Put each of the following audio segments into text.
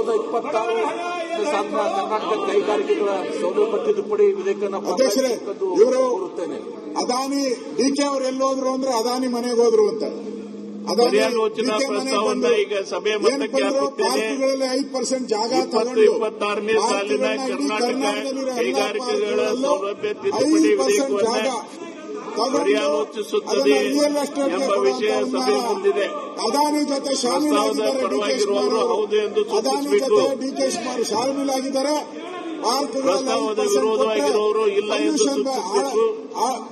2026 ಸಾಲಿನ ಕರ್ನಾಟಕ ಕೈಗಾರಿಕೆಗಳ ಸೌಲಭ್ಯ ತಿದ್ದುಪಡಿ ವಿಧೇಯಕವನ್ನು ಕೋರುತ್ತೇನೆ. ಅದಾನಿ ಡಿಕೆ ಅವರು ಎಲ್ಲೋದ್ರು ಅಂದ್ರೆ ಅದಾನಿ ಮನೆಗೆ ಹೋದ್ರು ಅಂತ. ಪರ್ಯಾಲೋಚನಾ ಪ್ರಸ್ತಾವವನ್ನು ಈಗ ಸಭೆ ಮಟ್ಟಕ್ಕೆ ಪಾರ್ಕ್ಗಳಲ್ಲಿ 5% ಜಾಗ 2026ನೇ ಸಾಲಿನ ಕರ್ನಾಟಕ ಕೈಗಾರಿಕೆಗಳ ಸೌಲಭ್ಯ ತಿದ್ದುಪಡಿ ವಿಧೇಯಕವನ್ನು ಪರ್ಯಾಲೋಚಿಸುತ್ತದೆ ಎಂಬ ವಿಷಯ ಸಭೆ ಮುಂದಿದೆ. ಅದಾನಿ ಜೊತೆ ಪರವಾಗಿರುವವರು ಹೌದು ಎಂದು ಸೂಚಿಸಬೇಕು. ಡಿಕೆ ಶಿವಕುಮಾರ್ ಶಾಮೀಲಾಗಿದ್ದಾರೆ. ಪ್ರಸ್ತಾವದ ವಿರೋಧವಾಗಿರುವವರು ಇಲ್ಲ ಎಂದು ಸೂಚಿಸಬೇಕು.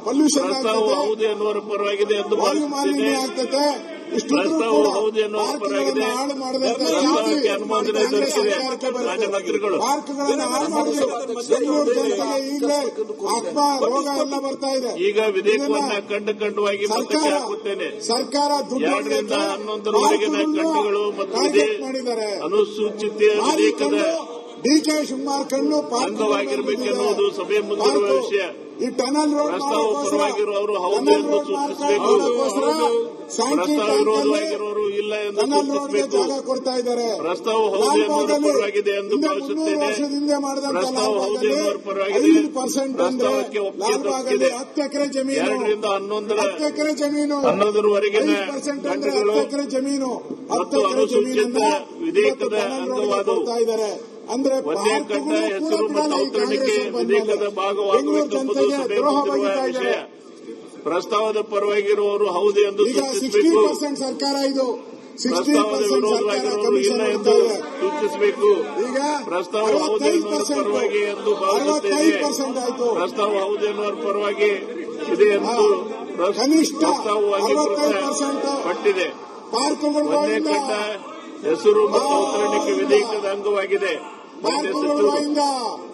ಪ್ರಸ್ತಾವ ಹೌದು ಎನ್ನುವರ ಪರವಾಗಿದೆ ಎಂದು ಭಾವಿಸುತ್ತೇನೆ. ಪ್ರಸ್ತಾವ ಹೌದು ಎನ್ನುವರ ಪರವಾಗಿದೆ. ಪ್ರಸ್ತಾವಕ್ಕೆ ಅನುಮೋದನೆ ದೊರೆತಿದೆ. ರಾಜಮಂತ್ರಿಗಳು ಈಗ ವಿಧೇಯಕವನ್ನು ಖಂಡವಾಗಿ ಮತಕ್ಕೆ ಹಾಕುತ್ತೇನೆ. ಸರ್ಕಾರ 2 ರಿಂದ 11ರವರೆಗಿನ ಖಂಡಗಳು ಮತ್ತು ಅನುಸೂಚಿತ ವಿಧೇಯಕದ ಡಿಕೆ ಶಿವಕುಮಾರ್ ಕಣ್ಣು ಅಂಗವಾಗಿರಬೇಕೆನ್ನುವುದು ಸಭೆ ಮುಂದಿರುವ ವಿಷಯ. ಈ ಟನಲ್ ರೋಡ್ ಪ್ರಸ್ತಾವ ಪರವಾಗಿರುವವರು ಹೌದು ಎಂದು ಸೂಚಿಸಬೇಕು. ಪ್ರಸ್ತಾವ ವಿರೋಧವಾಗಿರುವವರು ಇಲ್ಲ ಎಂದು ಸೂಚಿಸಬೇಕು. ಕೊಡ್ತಾ ಇದ್ದಾರೆ. ಪ್ರಸ್ತಾವ ಹೌದು ಎನ್ನುವರ ಪರವಾಗಿದೆ ಎಂದು ಭಾವಿಸುತ್ತೇನೆ. ಪ್ರಸ್ತಾವ ಹೌದು ಎನ್ನುವರ ಪರವಾಗಿದೆ. ಪ್ರಸ್ತಾವಕ್ಕೆ ಒಪ್ಪಿಗೆ 10 ಎಕರೆ ಜಮೀನು 2 ರಿಂದ 10 ಎಕರೆ ಜಮೀನು 11ರವರೆಗಿನ ಖಂಡಗಳು 10 ಎಕರೆ ಜಮೀನು ಮತ್ತು ಅನುಸೂಚಿತ ವಿಧೇಯಕದ ಅಂಗವಾದವು. ಅಂದ್ರೆ ಒಂದೇ ಖಂಡ ಹೆಸರು ಮತ್ತು ಅವತರಣಿಕೆ ವಿಧೇಯಕದ ಭಾಗವಾಗುವಂತೆ ವಿಷಯ. ಪ್ರಸ್ತಾವದ ಪರವಾಗಿರುವವರು ಹೌದು ಎಂದು ಸೂಚಿಸಬೇಕು. 60% ಸರ್ಕಾರ ಇದು ಪ್ರಸ್ತಾವದ ವಿರೋಧವಾಗಿರುವವರು ಇಲ್ಲ ಎಂದು ಸೂಚಿಸಬೇಕು. ಪ್ರಸ್ತಾವ ಹೌದು ಎನ್ನುವರ ಪರವಾಗಿ ಎಂದು ಭಾವಿಸುತ್ತೇನೆ. ಪ್ರಸ್ತಾವ ಹೌದು ಎನ್ನುವರ ಪರವಾಗಿ ಇದೆ ಎಂದು ಪ್ರಸ್ತಾವ ಅಂಗೀಕೃತಪಟ್ಟಿದೆ. ಒಂದೇ ಖಂಡ ಹೆಸರು ಮತ್ತು ಅವತರಣಿಕೆ ವಿಧೇಯಕದ ಅಂಗವಾಗಿದೆ.